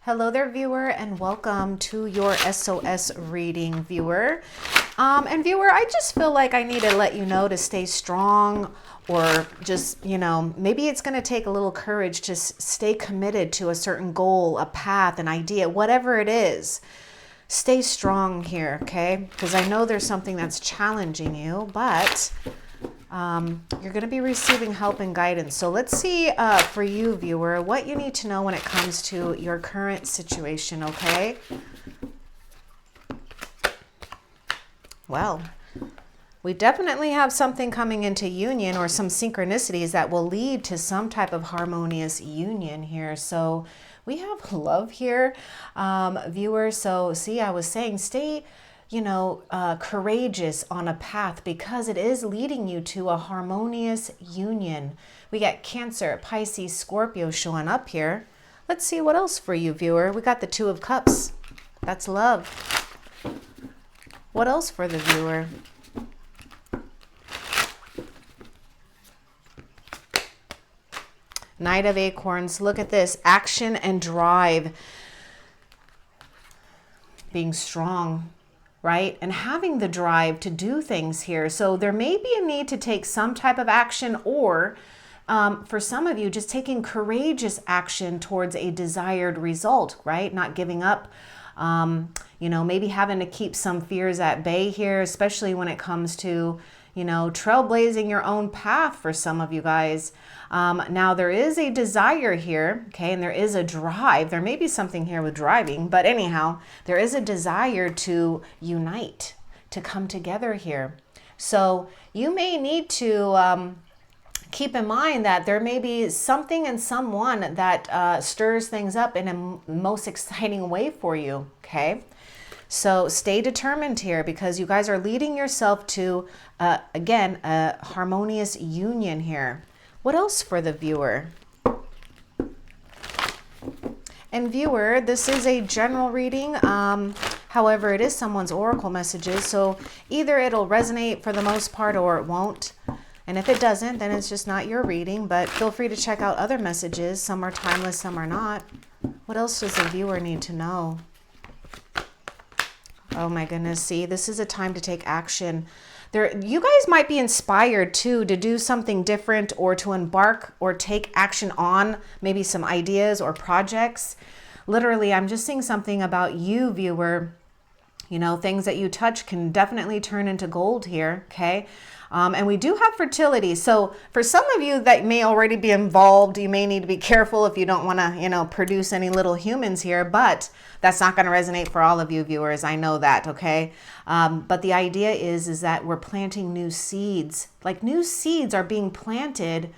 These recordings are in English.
Hello there, viewer, and welcome to your SOS reading, viewer. And viewer, I just feel like I need to let you know to stay strong, or just, maybe it's going to take a little courage to stay committed to a certain goal, a path, an idea, whatever it is. Stay strong here, okay? Because I know there's something that's challenging you, but you're going to be receiving help and guidance. So let's see for you, viewer, what you need to know when it comes to your current situation, okay? Well, we definitely have something coming into union, or some synchronicities that will lead to some type of harmonious union here. So we have love here, viewer. So see, I was saying stay courageous on a path, because it is leading you to a harmonious union. We got Cancer, Pisces, Scorpio showing up here. Let's see what else for you, viewer. We got the Two of Cups. That's love. What else for the viewer? Knight of Acorns. Look at this. Action and drive. Being strong, right? And having the drive to do things here. So there may be a need to take some type of action, or for some of you, just taking courageous action towards a desired result, right? Not giving up, maybe having to keep some fears at bay here, especially when it comes to, trailblazing your own path for some of you guys. Now there is a desire here, okay, and there is a drive. There may be something here with driving, but anyhow, there is a desire to unite, to come together here. So you may need to keep in mind that there may be something and someone that stirs things up in a most exciting way for you, okay? So stay determined here, because you guys are leading yourself to, again, a harmonious union here. What else for the viewer? And viewer, this is a general reading. However, it is someone's oracle messages. So either it'll resonate for the most part, or it won't. And if it doesn't, then it's just not your reading. But feel free to check out other messages. Some are timeless, some are not. What else does the viewer need to know? Oh my goodness, see, this is a time to take action. You guys might be inspired too to do something different, or to embark or take action on maybe some ideas or projects. Literally, I'm just seeing something about you, viewer. Things that you touch can definitely turn into gold here, okay? And we do have fertility. So for some of you that may already be involved, you may need to be careful if you don't want to, produce any little humans here, but that's not going to resonate for all of you viewers. I know that, okay? But the idea is that we're planting new seeds. Like new seeds are being planted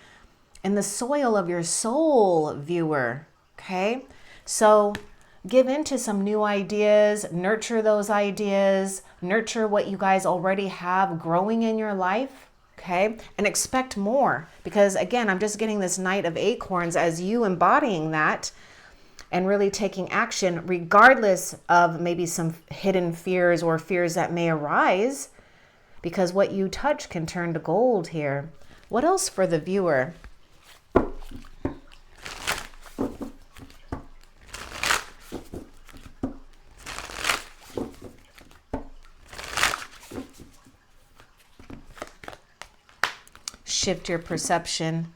in the soil of your soul, viewer, okay? So give into some new ideas, nurture those ideas, nurture what you guys already have growing in your life, okay? And expect more, because again, I'm just getting this Knight of Acorns as you embodying that and really taking action, regardless of maybe some hidden fears or fears that may arise, because what you touch can turn to gold here. What else for the viewer? Shift your perception.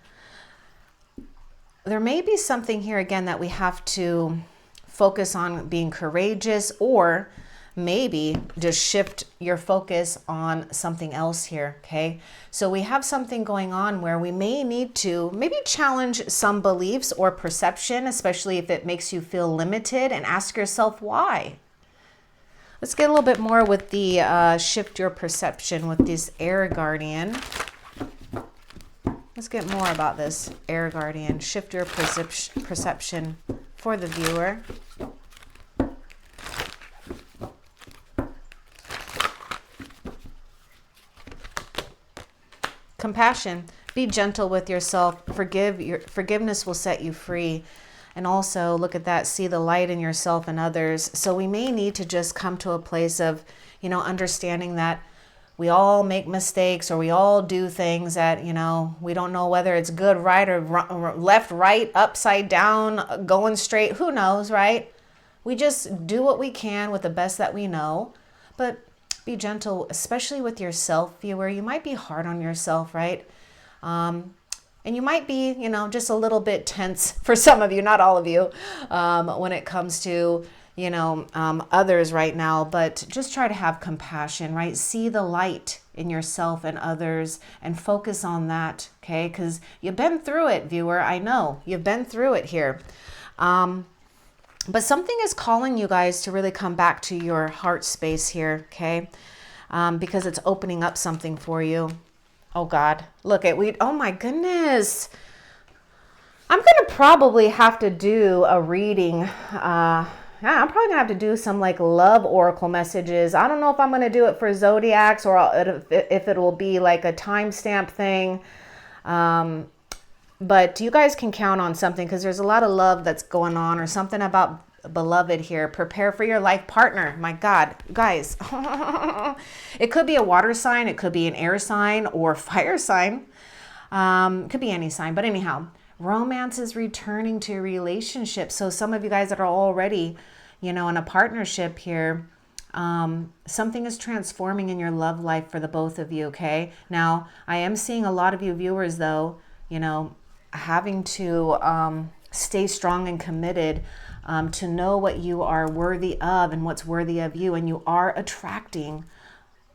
There may be something here again that we have to focus on being courageous, or maybe just shift your focus on something else here, okay? So we have something going on where we may need to maybe challenge some beliefs or perception, especially if it makes you feel limited, and ask yourself why. Let's get a little bit more with the shift your perception with this air guardian. Let's get more about this air guardian. Shift your perception for the viewer. Compassion. Be gentle with yourself. Forgiveness will set you free. And also look at that. See the light in yourself and others. So we may need to just come to a place of, understanding that we all make mistakes, or we all do things that, we don't know whether it's good, right, or left, right, upside down, going straight, who knows, right? We just do what we can with the best that we know, but be gentle, especially with yourself, viewer. You might be hard on yourself, right? And you might be, you know, just a little bit tense for some of you, not all of you, when it comes to, you know, others right now. But just try to have compassion, right? See the light in yourself and others and focus on that, okay? Because you've been through it, viewer. I know you've been through it here. But something is calling you guys to really come back to your heart space here, okay? Because it's opening up something for you. Oh God, look at oh my goodness. I'm gonna probably have to do a reading. Yeah, I'm probably gonna have to do some like love oracle messages. I don't know if I'm gonna do it for zodiacs or if it will be like a timestamp thing. But you guys can count on something because there's a lot of love that's going on, or something about beloved here. Prepare for your life partner. My God, guys. It could be a water sign. It could be an air sign or fire sign. It could be any sign. But anyhow, romance is returning to a relationship. So some of you guys that are already, you know, in a partnership here, something is transforming in your love life for the both of you, okay? Now, I am seeing a lot of you viewers, though, you know, having to stay strong and committed to know what you are worthy of and what's worthy of you. And you are attracting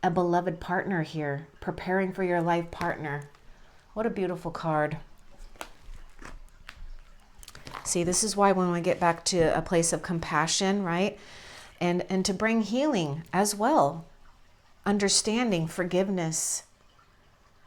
a beloved partner here, preparing for your life partner. What a beautiful card. See, this is why when we get back to a place of compassion, right? And to bring healing as well, understanding, forgiveness.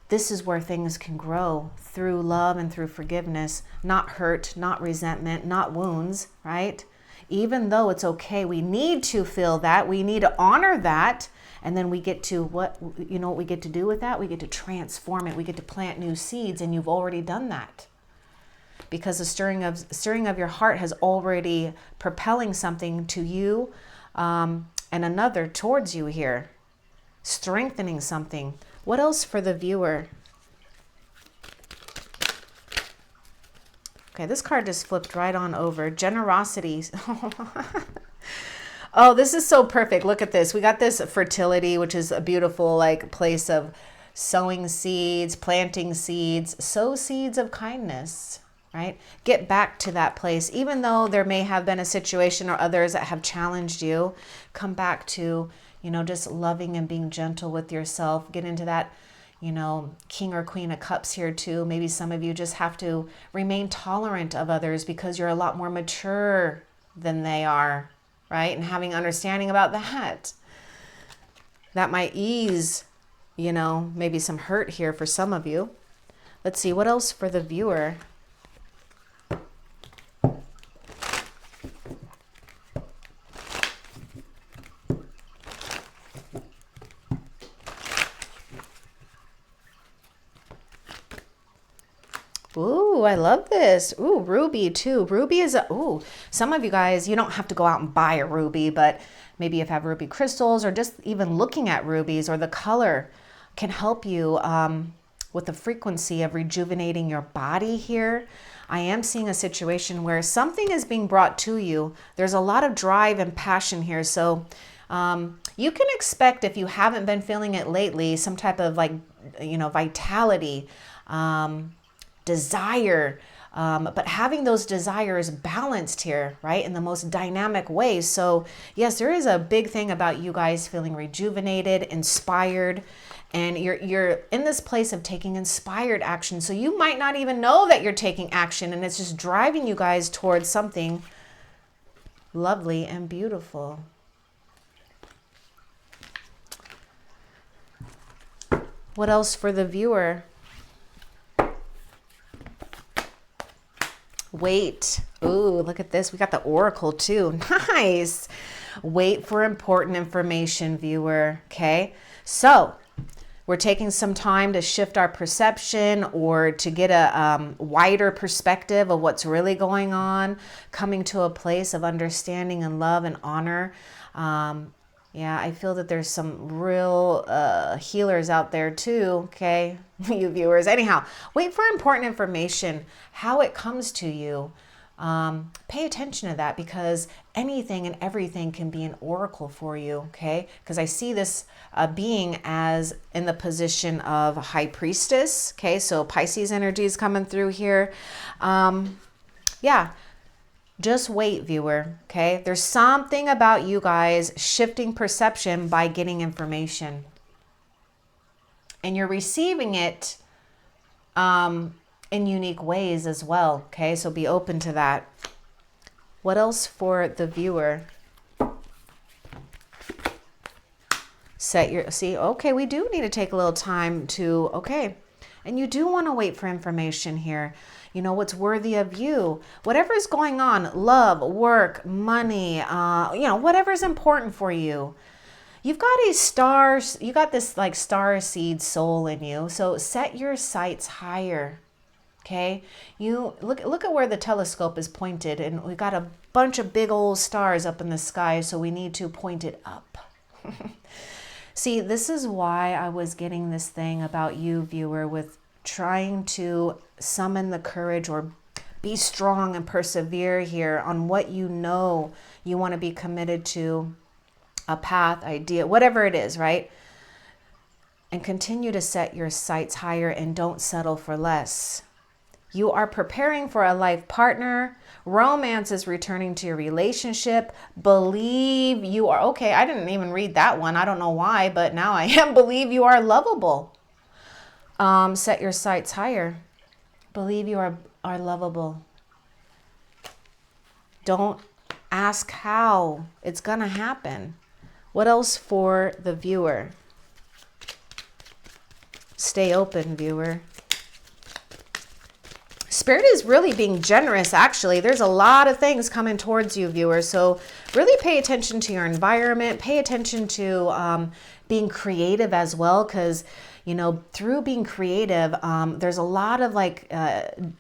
This is where things can grow, through love and through forgiveness, not hurt, not resentment, not wounds, right? Even though it's okay, we need to feel that, we need to honor that, and then we get to what we get to do with that? We get to transform it. We get to plant new seeds, and you've already done that. Because the stirring of your heart has already propelling something to you and another towards you here, strengthening something. What else for the viewer? Okay, this card just flipped right on over. Generosity. Oh, this is so perfect. Look at this. We got this fertility, which is a beautiful like place of sowing seeds, planting seeds, sow seeds of kindness, right? Get back to that place. Even though there may have been a situation or others that have challenged you, come back to, you know, just loving and being gentle with yourself. Get into that, you know, King or Queen of Cups here too. Maybe some of you just have to remain tolerant of others because you're a lot more mature than they are, right? And having understanding about that. That might ease, you know, maybe some hurt here for some of you. Let's see, what else for the viewer? Ooh, I love this. Ooh, ruby too. Ruby is some of you guys, you don't have to go out and buy a ruby, but maybe if you have ruby crystals or just even looking at rubies or the color can help you with the frequency of rejuvenating your body here. I am seeing a situation where something is being brought to you. There's a lot of drive and passion here. So you can expect, if you haven't been feeling it lately, some type of like, you know, vitality, desire, but having those desires balanced here, right, in the most dynamic way. So yes, there is a big thing about you guys feeling rejuvenated, inspired, and you're in this place of taking inspired action. So you might not even know that you're taking action, and it's just driving you guys towards something lovely and beautiful. What else for the viewer? Wait. Ooh, look at this. We got the oracle too. Nice. Wait for important information, viewer. Okay. So we're taking some time to shift our perception or to get a wider perspective of what's really going on, coming to a place of understanding and love and honor. Yeah, I feel that there's some real healers out there too, okay, you viewers. Anyhow, wait for important information, how it comes to you. Pay attention to that, because anything and everything can be an oracle for you, okay? Because I see this being as in the position of high priestess, okay? So Pisces energy is coming through here. Yeah, just wait, viewer, okay? There's something about you guys shifting perception by getting information. And you're receiving it in unique ways as well, okay? So be open to that. What else for the viewer? Okay, we do need to take a little time to, okay. And you do want to wait for information here. You know, what's worthy of you. Whatever is going on, love, work, money, you know, whatever's important for you. You've got you got this like star seed soul in you. So set your sights higher. Okay, you look at where the telescope is pointed, and we got a bunch of big old stars up in the sky, so we need to point it up. See, this is why I was getting this thing about you, viewer, with trying to summon the courage or be strong and persevere here on what you know you want to be committed to, a path, idea, whatever it is, right? And continue to set your sights higher and don't settle for less. You are preparing for a life partner. Romance is returning to your relationship. Believe you are, okay, I didn't even read that one. I don't know why, but now I am. Believe you are lovable. Set your sights higher. Believe you are lovable. Don't ask how. It's gonna happen. What else for the viewer? Stay open, viewer. Spirit is really being generous, actually. There's a lot of things coming towards you, viewers. So really pay attention to your environment. Pay attention to being creative as well, because, you know, through being creative, there's a lot of like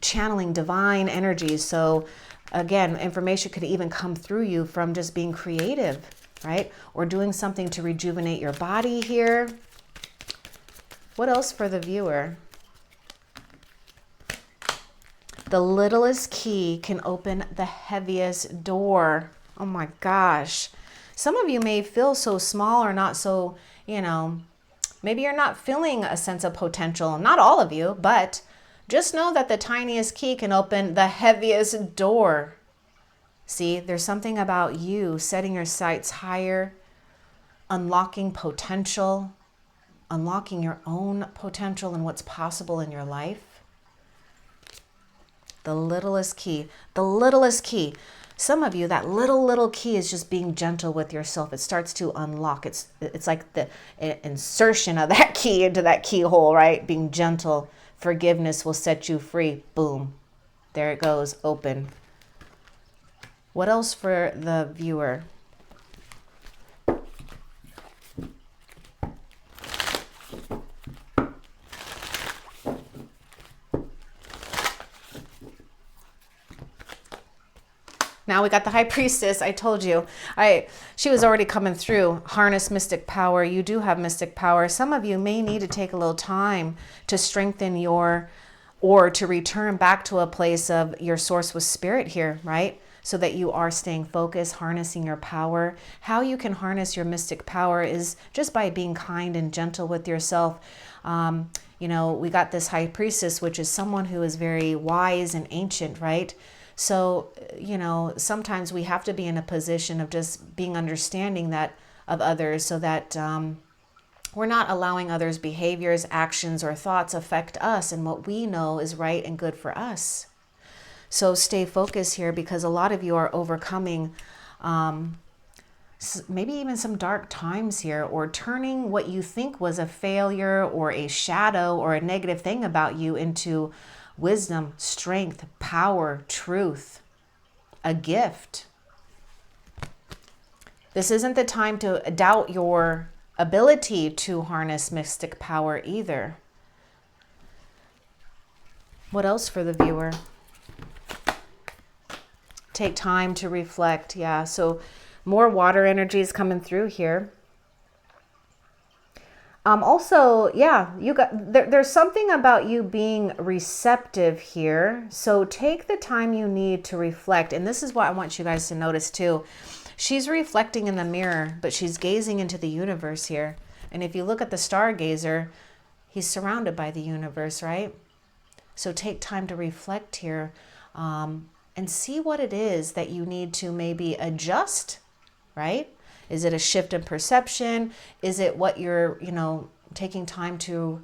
channeling divine energies. So again, information could even come through you from just being creative, right? Or doing something to rejuvenate your body here. What else for the viewer? The littlest key can open the heaviest door. Oh my gosh. Some of you may feel so small or not so, you know, maybe you're not feeling a sense of potential. Not all of you, but just know that the tiniest key can open the heaviest door. See, there's something about you setting your sights higher, unlocking potential, unlocking your own potential and what's possible in your life. The littlest key, the littlest key. Some of you, that little key is just being gentle with yourself. It starts to unlock. It's like the insertion of that key into that keyhole, right? Being gentle. Forgiveness will set you free. Boom. There it goes, open. What else for the viewer? Now we got the High Priestess. I told you, she was already coming through. Harness mystic power. You do have mystic power. Some of you may need to take a little time to strengthen or to return back to a place of your source with spirit here, right? So that you are staying focused, harnessing your power. How you can harness your mystic power is just by being kind and gentle with yourself. You know, we got this High Priestess, which is someone who is very wise and ancient, right? So, you know, sometimes we have to be in a position of just being understanding that of others, so that we're not allowing others' behaviors, actions, or thoughts affect us and what we know is right and good for us. So stay focused here, because a lot of you are overcoming maybe even some dark times here, or turning what you think was a failure or a shadow or a negative thing about you into wisdom, strength, power, truth, a gift. This isn't the time to doubt your ability to harness mystic power either. What else for the viewer? Take time to reflect. Yeah, so more water energy is coming through here. Also, yeah, there's something about you being receptive here. So take the time you need to reflect. And this is what I want you guys to notice too. She's reflecting in the mirror, but she's gazing into the universe here. And if you look at the stargazer, he's surrounded by the universe, right? So take time to reflect here, and see what it is that you need to maybe adjust, right? Is it a shift in perception? Is it what you're, taking time to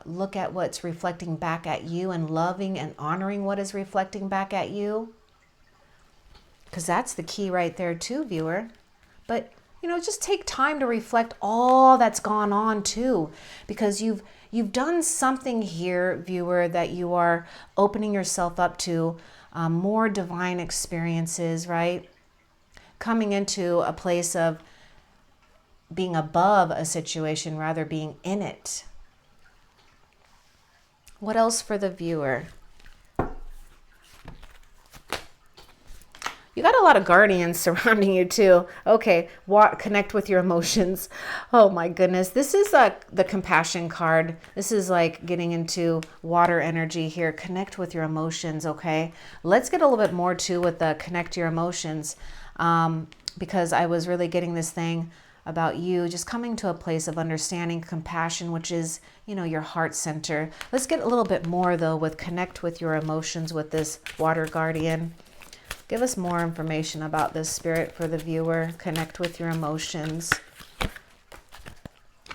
look at what's reflecting back at you and loving and honoring what is reflecting back at you? Because that's the key right there too, viewer. But, just take time to reflect all that's gone on too, because you've done something here, viewer, that you are opening yourself up to more divine experiences, right? Coming into a place of being above a situation, rather being in it. What else for the viewer? You got a lot of guardians surrounding you too. Okay, connect with your emotions. Oh my goodness. This is the compassion card. This is like getting into water energy here. Connect with your emotions, okay? Let's get a little bit more too with the connect your emotions, because I was really getting this thing about you just coming to a place of understanding, compassion, which is, your heart center. Let's get a little bit more though with connect with your emotions with this water guardian. Give us more information about this, Spirit, for the viewer. Connect with your emotions.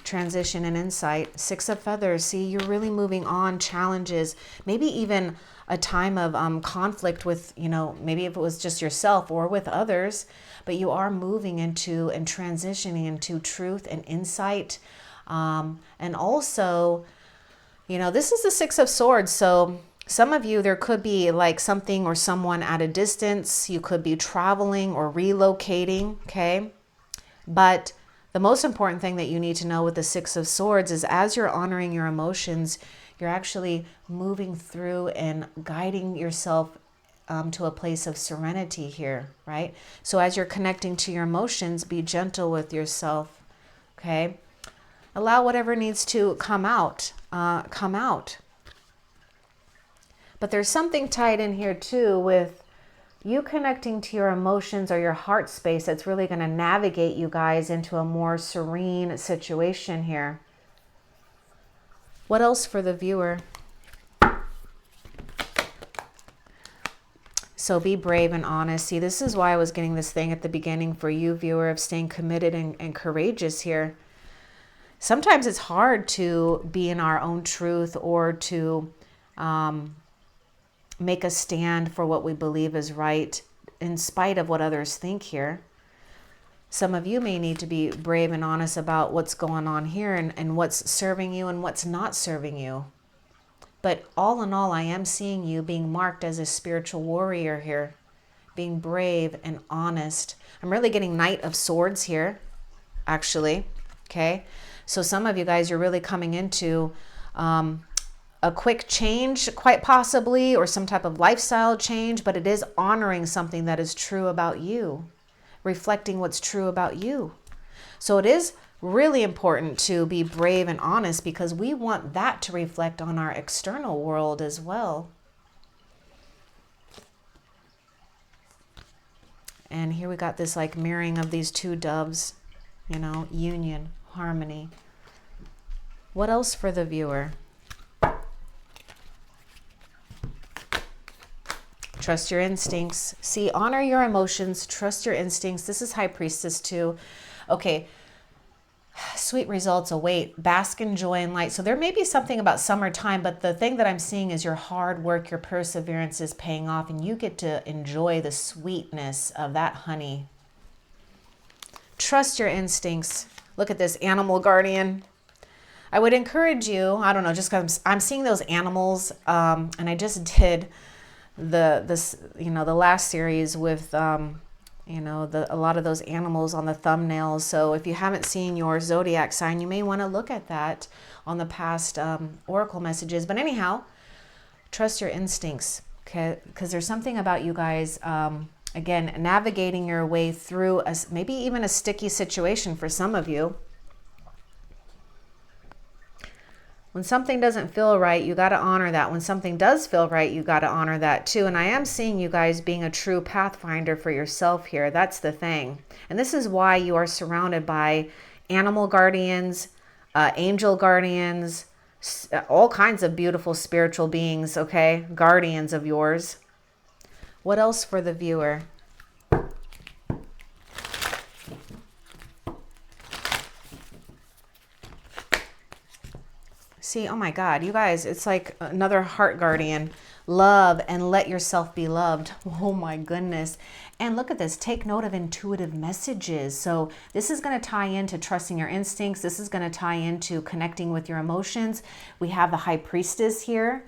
Transition and insight. 6 of Feathers. See, you're really moving on. Challenges. Maybe even a time of conflict with, maybe if it was just yourself or with others. But you are moving into and transitioning into truth and insight. And also, this is the 6 of Swords. So some of you, there could be like something or someone at a distance. You could be traveling or relocating, okay? But the most important thing that you need to know with the 6 of Swords is as you're honoring your emotions, you're actually moving through and guiding yourself to a place of serenity here, right? So as you're connecting to your emotions, be gentle with yourself, okay? Allow whatever needs to come out, come out. But there's something tied in here too with you connecting to your emotions or your heart space that's really going to navigate you guys into a more serene situation here. What else for the viewer? So be brave and honest. See, this is why I was getting this thing at the beginning for you, viewer, of staying committed and courageous here. Sometimes it's hard to be in our own truth or to make a stand for what we believe is right in spite of what others think here. Some of you may need to be brave and honest about what's going on here and what's serving you and what's not serving you. But all in all, I am seeing you being marked as a spiritual warrior here, being brave and honest. I'm really getting Knight of Swords here, actually, okay? So some of you guys, you're really coming into a quick change, quite possibly, or some type of lifestyle change, but it is honoring something that is true about you, reflecting what's true about you. So it is really important to be brave and honest because we want that to reflect on our external world as well. And here we got this like mirroring of these 2 doves, union, harmony. What else for the viewer? Trust your instincts. See, honor your emotions. Trust your instincts. This is High Priestess too. Okay. Sweet results await. Bask in joy and light. So there may be something about summertime, but the thing that I'm seeing is your hard work, your perseverance is paying off, and you get to enjoy the sweetness of that honey. Trust your instincts. Look at this animal guardian. I would encourage you, I don't know, just because I'm seeing those animals, and I just did the last series with a lot of those animals on the thumbnails. So if you haven't seen your zodiac sign, you may want to look at that on the past oracle messages. But anyhow, trust your instincts, okay? Because there's something about you guys, again, navigating your way through maybe even a sticky situation for some of you. When something doesn't feel right, you got to honor that. When something does feel right, you got to honor that too. And I am seeing you guys being a true pathfinder for yourself here. That's the thing. And this is why you are surrounded by animal guardians, angel guardians, all kinds of beautiful spiritual beings, okay? Guardians of yours. What else for the viewer? See, oh my God, you guys, it's like another heart guardian. Love and let yourself be loved. Oh my goodness. And look at this. Take note of intuitive messages. So this is going to tie into trusting your instincts. This is going to tie into connecting with your emotions. We have the High Priestess here.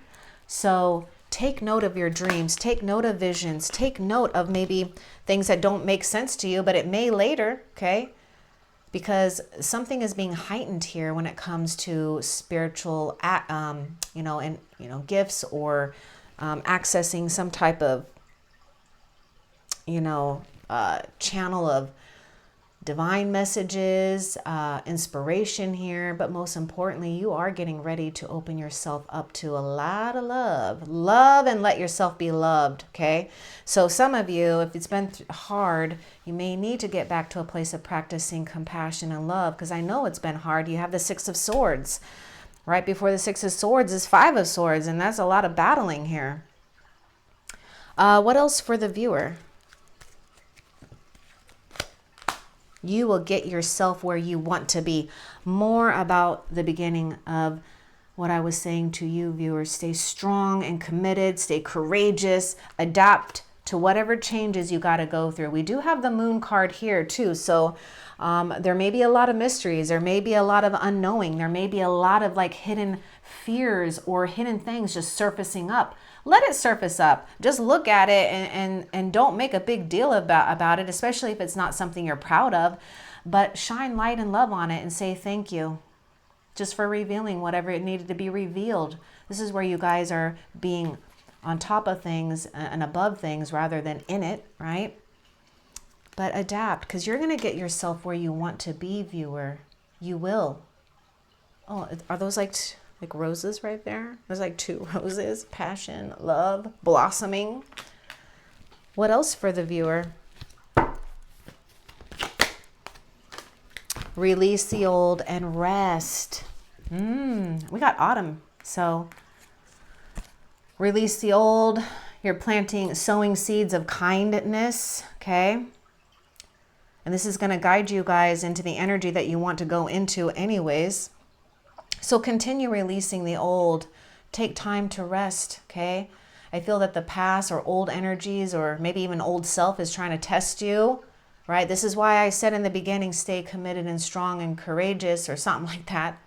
So take note of your dreams. Take note of visions. Take note of maybe things that don't make sense to you, but it may later, okay? Because something is being heightened here when it comes to spiritual, gifts or accessing some type of, channel of divine messages, inspiration here. But most importantly, you are getting ready to open yourself up to a lot of love. Love and let yourself be loved, okay? So some of you, if it's been hard, you may need to get back to a place of practicing compassion and love, because I know it's been hard. You have the Six of Swords. Right before the Six of Swords is Five of Swords, and that's a lot of battling here. What else for the viewer? You will get yourself where you want to be. More about the beginning of what I was saying to you, viewers. Stay strong and committed. Stay courageous. Adapt to whatever changes you got to go through. We do have the Moon card here too. So there may be a lot of mysteries. There may be a lot of unknowing. There may be a lot of like hidden fears or hidden things just surfacing up. Let it surface up. Just look at it and don't make a big deal about it, especially if it's not something you're proud of. But shine light and love on it and say thank you just for revealing whatever it needed to be revealed. This is where you guys are being on top of things and above things rather than in it, right? But adapt, because you're going to get yourself where you want to be, viewer. You will. Oh, are those like roses right there? There's like 2 roses. Passion, love, blossoming. What else for the viewer? Release the old and rest. We got autumn. So release the old. You're sowing seeds of kindness, okay? And this is going to guide you guys into the energy that you want to go into anyways. So continue releasing the old. Take time to rest, okay? I feel that the past or old energies or maybe even old self is trying to test you, right? This is why I said in the beginning, stay committed and strong and courageous or something like that.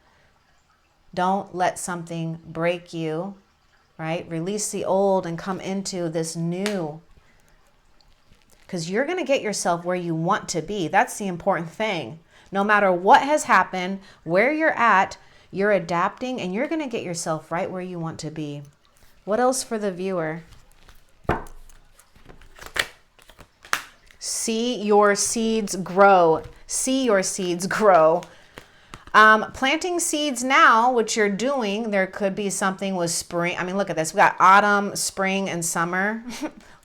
Don't let something break you, right? Release the old and come into this new. Because you're going to get yourself where you want to be. That's the important thing. No matter what has happened, where you're at, you're adapting and you're going to get yourself right where you want to be. What else for the viewer? See your seeds grow. See your seeds grow. Planting seeds now, which you're doing, there could be something with spring. I mean, look at this. We got autumn, spring, and summer.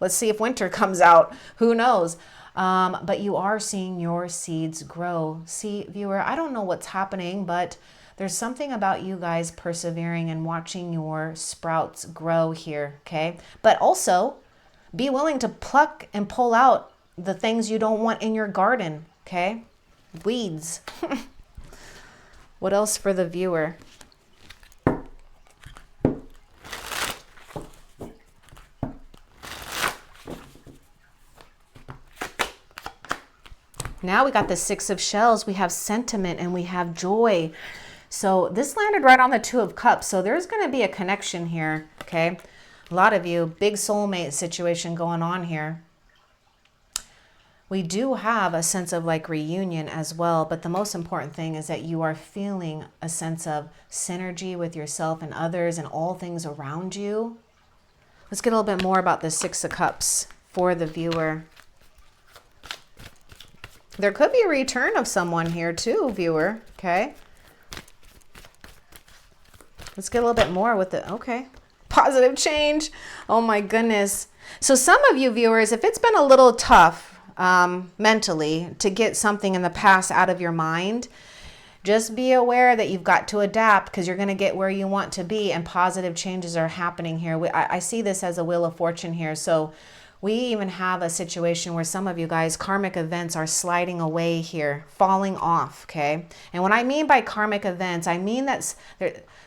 Let's see if winter comes out. Who knows? But you are seeing your seeds grow. See, viewer, I don't know what's happening, but there's something about you guys persevering and watching your sprouts grow here, okay? But also, be willing to pluck and pull out the things you don't want in your garden, okay? Weeds. What else for the viewer? Now we got the Six of Shells. We have sentiment and we have joy. So this landed right on the Two of Cups. So there's going to be a connection here, okay? A lot of you, big soulmate situation going on here. We do have a sense of like reunion as well, but the most important thing is that you are feeling a sense of synergy with yourself and others and all things around you. Let's get a little bit more about the Six of Cups for the viewer. There could be a return of someone here too, viewer, okay? Let's get a little bit more with it. Okay. Positive change. Oh my goodness. So some of you viewers, if it's been a little tough mentally to get something in the past out of your mind, just be aware that you've got to adapt, because you're going to get where you want to be, and positive changes are happening here. I see this as a wheel of fortune here. So we even have a situation where some of you guys, karmic events are sliding away here, falling off, okay? And what I mean by karmic events, I mean that's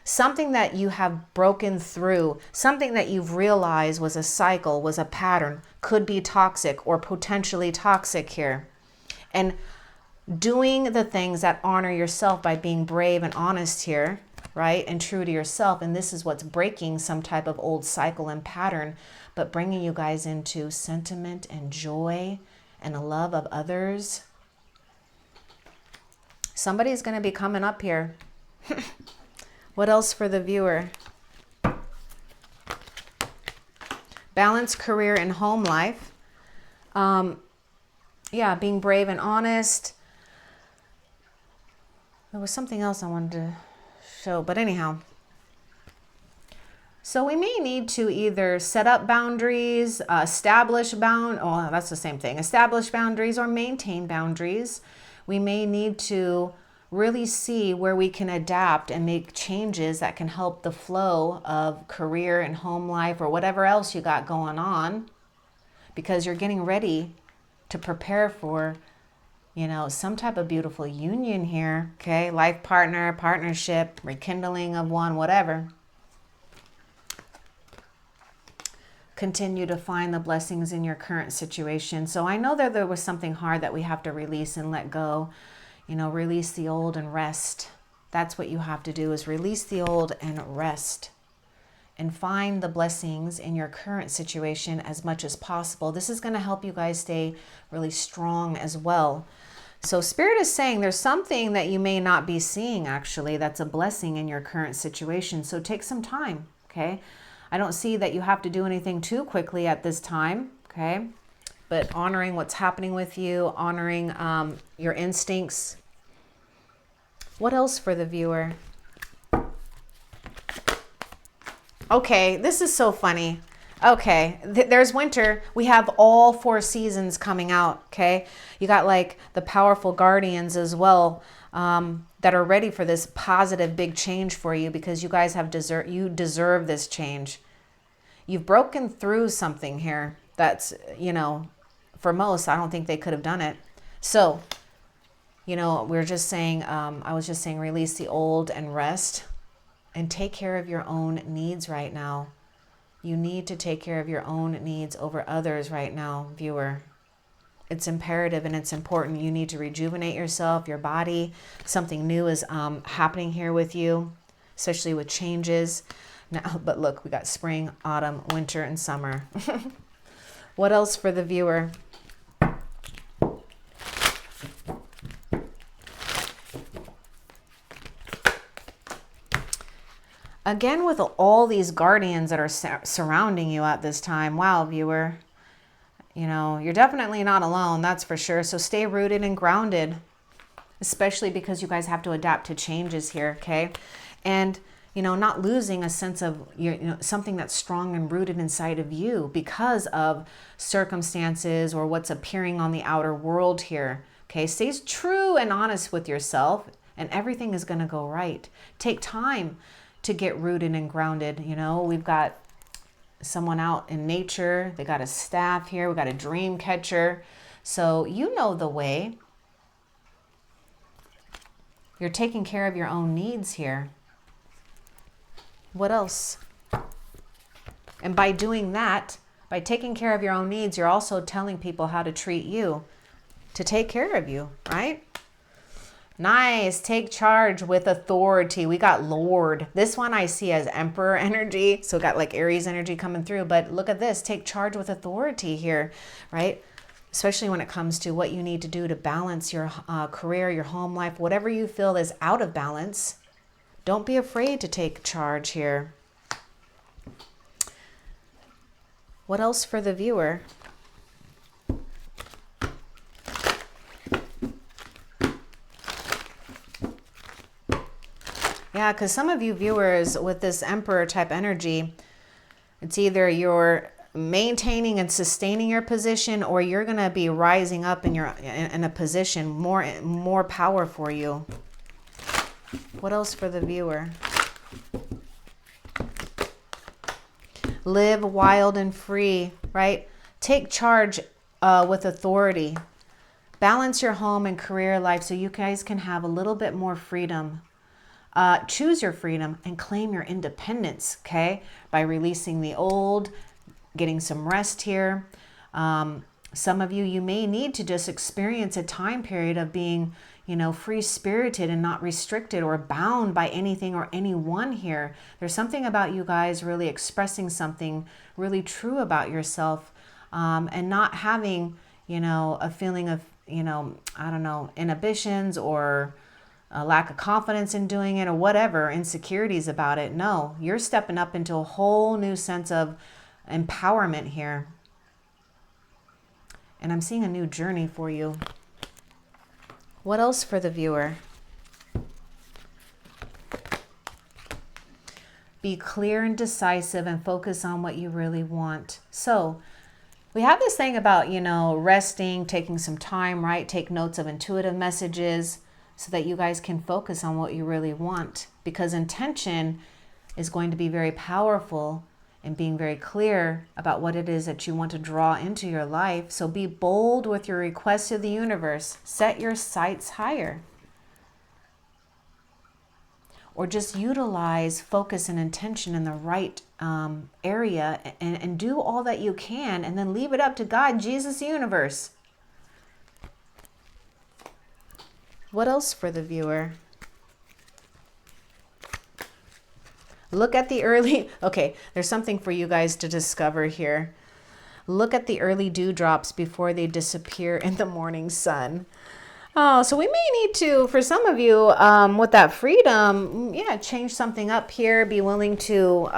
something that you have broken through, something that you've realized was a cycle, was a pattern, could be toxic or potentially toxic here. And doing the things that honor yourself by being brave and honest here, right? And true to yourself. And this is what's breaking some type of old cycle and pattern, but bringing you guys into sentiment and joy and a love of others. Somebody's going to be coming up here. What else for the viewer? Balance, career, and home life. Yeah, being brave and honest. There was something else I wanted to show, but anyhow. So we may need to either set up boundaries, establish that's the same thing. Establish boundaries or maintain boundaries. We may need to really see where we can adapt and make changes that can help the flow of career and home life or whatever else you got going on, because you're getting ready to prepare for, some type of beautiful union here, okay? Life partner, partnership, rekindling of one, whatever. Continue to find the blessings in your current situation. So I know that there was something hard that we have to release and let go. Release the old and rest. That's what you have to do, is release the old and rest. And find the blessings in your current situation as much as possible. This is going to help you guys stay really strong as well. So Spirit is saying there's something that you may not be seeing, actually, that's a blessing in your current situation. So take some time, okay? I don't see that you have to do anything too quickly at this time, okay? But honoring what's happening with you, honoring your instincts. What else for the viewer? Okay, this is so funny. Okay, there's winter. We have all 4 seasons coming out, okay? You got like the powerful guardians as well, that are ready for this positive big change for you, because you guys you deserve this change. You've broken through something here that's, for most, I don't think they could have done it. So, we're just saying, I was just saying, release the old and rest and take care of your own needs right now. You need to take care of your own needs over others right now, viewer. It's imperative and it's important. You need to rejuvenate yourself, your body. Something new is happening here with you, especially with changes. Now, but look, we got spring, autumn, winter, and summer. What else for the viewer? Again, with all these guardians that are surrounding you at this time. Wow, viewer. You're definitely not alone, that's for sure. So stay rooted and grounded, especially because you guys have to adapt to changes here, okay? And, not losing a sense of something that's strong and rooted inside of you because of circumstances or what's appearing on the outer world here, okay? Stay true and honest with yourself, and everything is going to go right. Take time to get rooted and grounded. We've got someone out in nature. They got a staff here. We got a dream catcher. So you know the way. You're taking care of your own needs here. What else? And by doing that, by taking care of your own needs, you're also telling people how to treat you, to take care of you, right? Nice. Take charge with authority. We got Lord. This one I see as Emperor energy. So got like Aries energy coming through. But look at this. Take charge with authority here, right? Especially when it comes to what you need to do to balance your career, your home life, whatever you feel is out of balance. Don't be afraid to take charge here. What else for the viewer? Yeah, because some of you viewers with this Emperor type energy, it's either you're maintaining and sustaining your position, or you're going to be rising up in a position more power for you. What else for the viewer? Live wild and free, right? Take charge with authority. Balance your home and career life so you guys can have a little bit more freedom. Choose your freedom and claim your independence, okay? By releasing the old, getting some rest here. Some of you, you may need to just experience a time period of being, you know, free-spirited and not restricted or bound by anything or anyone here. There's something about you guys really expressing something really true about yourself, and not having, you know, a feeling of, you know, I don't know, inhibitions or a lack of confidence in doing it or whatever, insecurities about it. No, you're stepping up into a whole new sense of empowerment here. And I'm seeing a new journey for you. What else for the viewer? Be clear and decisive and focus on what you really want. So we have this thing about, you know, resting, taking some time, right? Take notes of intuitive messages so that you guys can focus on what you really want, because intention is going to be very powerful and being very clear about what it is that you want to draw into your life. So be bold with your requests to the universe. Set your sights higher. Or just utilize focus and intention in the right area, and do all that you can, and then leave it up to God, Jesus, the universe. What else for the viewer? Look at the early, okay, there's something for you guys to discover here. Look at the early dewdrops before they disappear in the morning sun. Oh, so we may need to, for some of you, with that freedom, yeah, change something up here. Be willing to,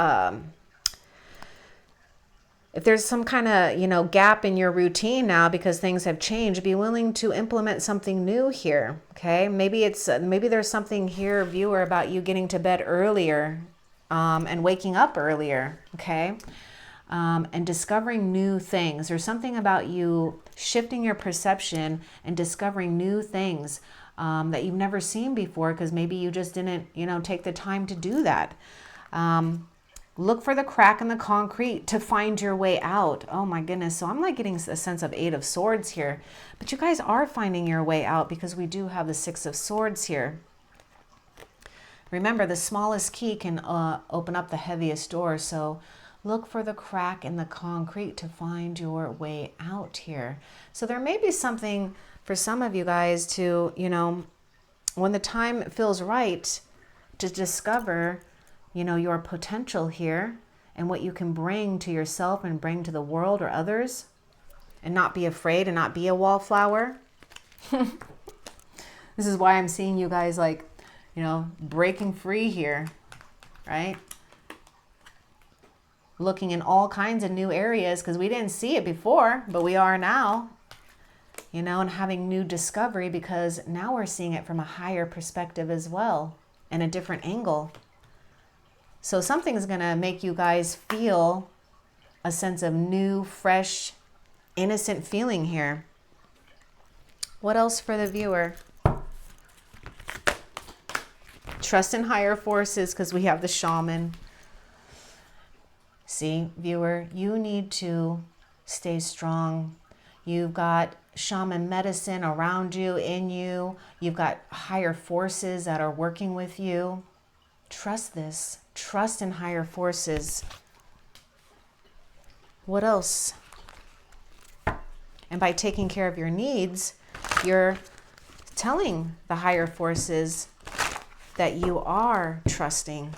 if there's some kind of, you know, gap in your routine now because things have changed, be willing to implement something new here, okay? Maybe it's, maybe there's something here, viewer, about you getting to bed earlier and waking up earlier, okay? And discovering new things. There's something about you shifting your perception and discovering new things that you've never seen before, because maybe you just didn't, you know, take the time to do that. Look for the crack in the concrete to find your way out. Oh my goodness. So I'm like getting a sense of 8 of Swords here, but you guys are finding your way out because we do have the 6 of Swords here. Remember, the smallest key can open up the heaviest door. So look for the crack in the concrete to find your way out here. So there may be something for some of you guys to, you know, when the time feels right, to discover, you know, your potential here and what you can bring to yourself and bring to the world or others, and not be afraid and not be a wallflower. This is why I'm seeing you guys like, you know, breaking free here, right? Looking in all kinds of new areas because we didn't see it before, but we are now, you know, and having new discovery because now we're seeing it from a higher perspective as well and a different angle. So something's going to make you guys feel a sense of new, fresh, innocent feeling here. What else for the viewer? Trust in higher forces because we have the Shaman. See, viewer, you need to stay strong. You've got shaman medicine around you, in you. You've got higher forces that are working with you. Trust this. Trust in higher forces. What else? And by taking care of your needs, you're telling the higher forces that you are trusting,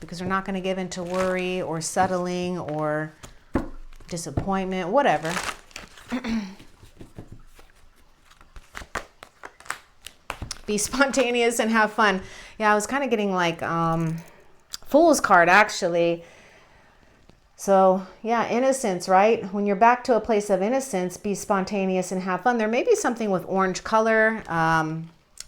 because they're not going to give in to worry or settling or disappointment, whatever. Be spontaneous and have fun. Yeah, I was kind of getting like Fool's card, actually. So yeah, innocence, right? When you're back to a place of innocence, be spontaneous and have fun. There may be something with orange color.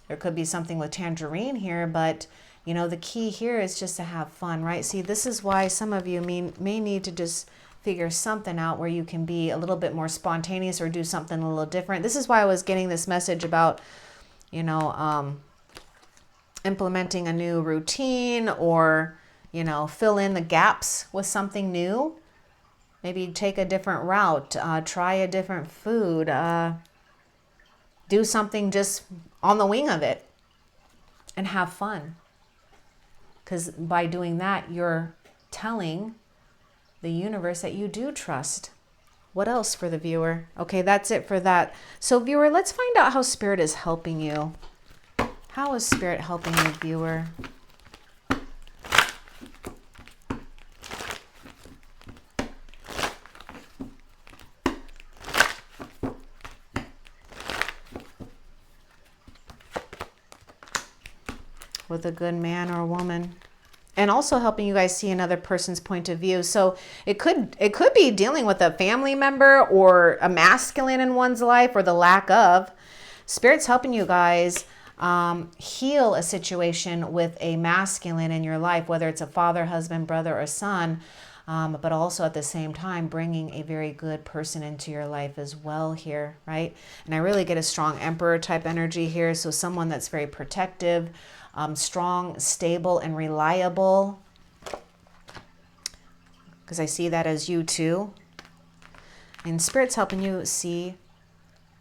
There could be something with tangerine here, but You know, the key here is just to have fun, right? See, this is why some of you may need to just figure something out where you can be a little bit more spontaneous or do something a little different. This is why I was getting this message about, you know, implementing a new routine, or, you know, fill in the gaps with something new. Maybe take a different route, try a different food, do something just on the wing of it and have fun. Because by doing that, you're telling the universe that you do trust. What else for the viewer? Okay, that's it for that. So viewer, let's find out how Spirit is helping you. How is Spirit helping you, viewer? With a good man or woman. And also helping you guys see another person's point of view. So it could be dealing with a family member or a masculine in one's life, or the lack of. Spirit's helping you guys heal a situation with a masculine in your life, whether it's a father, husband, brother, or son, but also at the same time bringing a very good person into your life as well here, right? And I really get a strong Emperor type energy here. So someone that's very protective, strong, stable, and reliable, because I see that as you too. And Spirit's helping you see,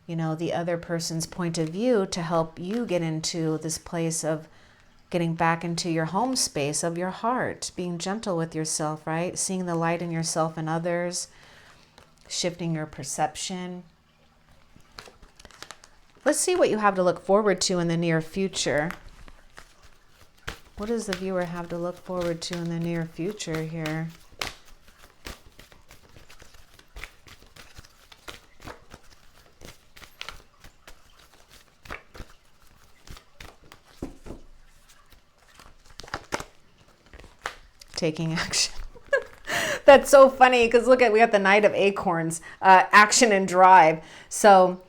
you know, the other person's point of view to help you get into this place of getting back into your home space of your heart, being gentle with yourself, right? Seeing the light in yourself and others, shifting your perception. Let's see what you have to look forward to in the near future. What does the viewer have to look forward to in the near future here? Taking action. That's so funny because look at, we got the Knight of Acorns, action and drive. So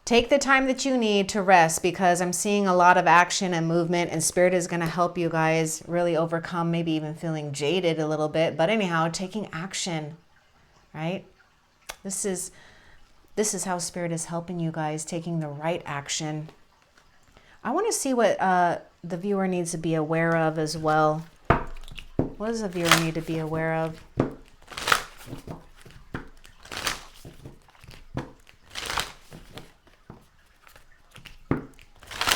take the time that you need to rest, because I'm seeing a lot of action and movement, and Spirit is going to help you guys really overcome maybe even feeling jaded a little bit. But anyhow, taking action, right? This is how Spirit is helping you guys, taking the right action. I want to see what the viewer needs to be aware of as well. What does the viewer need to be aware of?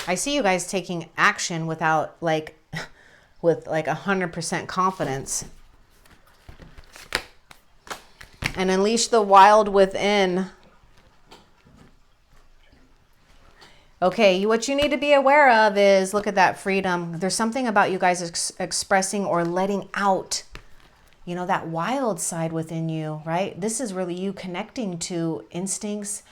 I see you guys taking action without with 100% confidence. And unleash the wild within. Okay, what you need to be aware of is, look at that freedom. There's something about you guys expressing or letting out, you know, that wild side within you, right? This is really you connecting to instincts.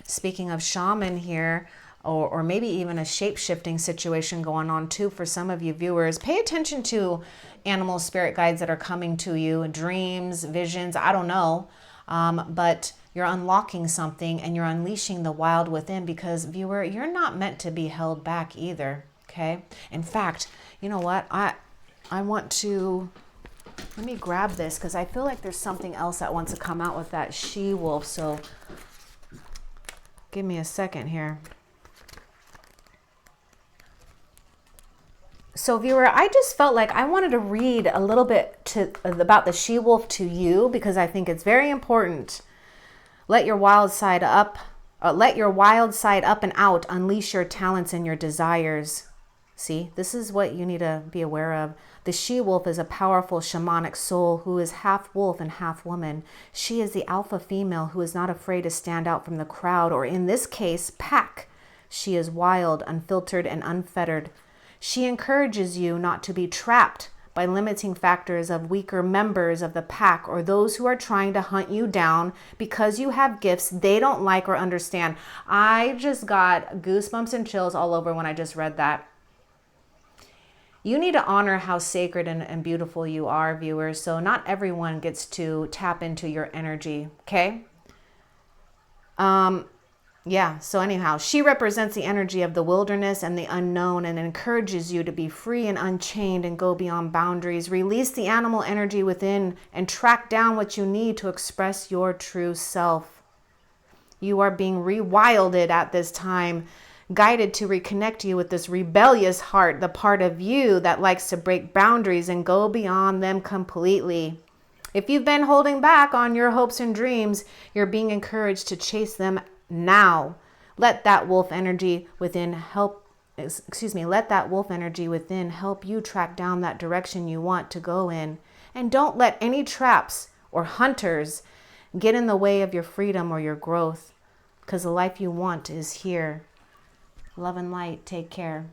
Speaking of shaman here, or maybe even a shape-shifting situation going on too for some of you viewers. Pay attention to animal spirit guides that are coming to you, dreams, visions, I don't know. But you're unlocking something and you're unleashing the wild within, because viewer, you're not meant to be held back either, okay? In fact, you know what? I want to, let me grab this because I feel like there's something else that wants to come out with that she-wolf. So give me a second here. So viewer, I just felt like I wanted to read a little bit about the she-wolf to you, because I think it's very important. Let your wild side up and out. Unleash your talents and your desires. See, this is what you need to be aware of. The she-wolf is a powerful shamanic soul who is half wolf and half woman. She is the alpha female who is not afraid to stand out from the crowd, or in this case, pack. She is wild, unfiltered, and unfettered. She encourages you not to be trapped by limiting factors of weaker members of the pack, or those who are trying to hunt you down because you have gifts they don't like or understand. I just got goosebumps and chills all over when I just read that. You need to honor how sacred and beautiful you are, viewers. So not everyone gets to tap into your energy, okay? Yeah, so anyhow, she represents the energy of the wilderness and the unknown and encourages you to be free and unchained and go beyond boundaries. Release the animal energy within and track down what you need to express your true self. You are being rewilded at this time, guided to reconnect you with this rebellious heart, the part of you that likes to break boundaries and go beyond them completely. If you've been holding back on your hopes and dreams, you're being encouraged to chase them now. Let that wolf energy within let that wolf energy within help you track down that direction you want to go in. And don't let any traps or hunters get in the way of your freedom or your growth, because the life you want is here. Love and light. Take care.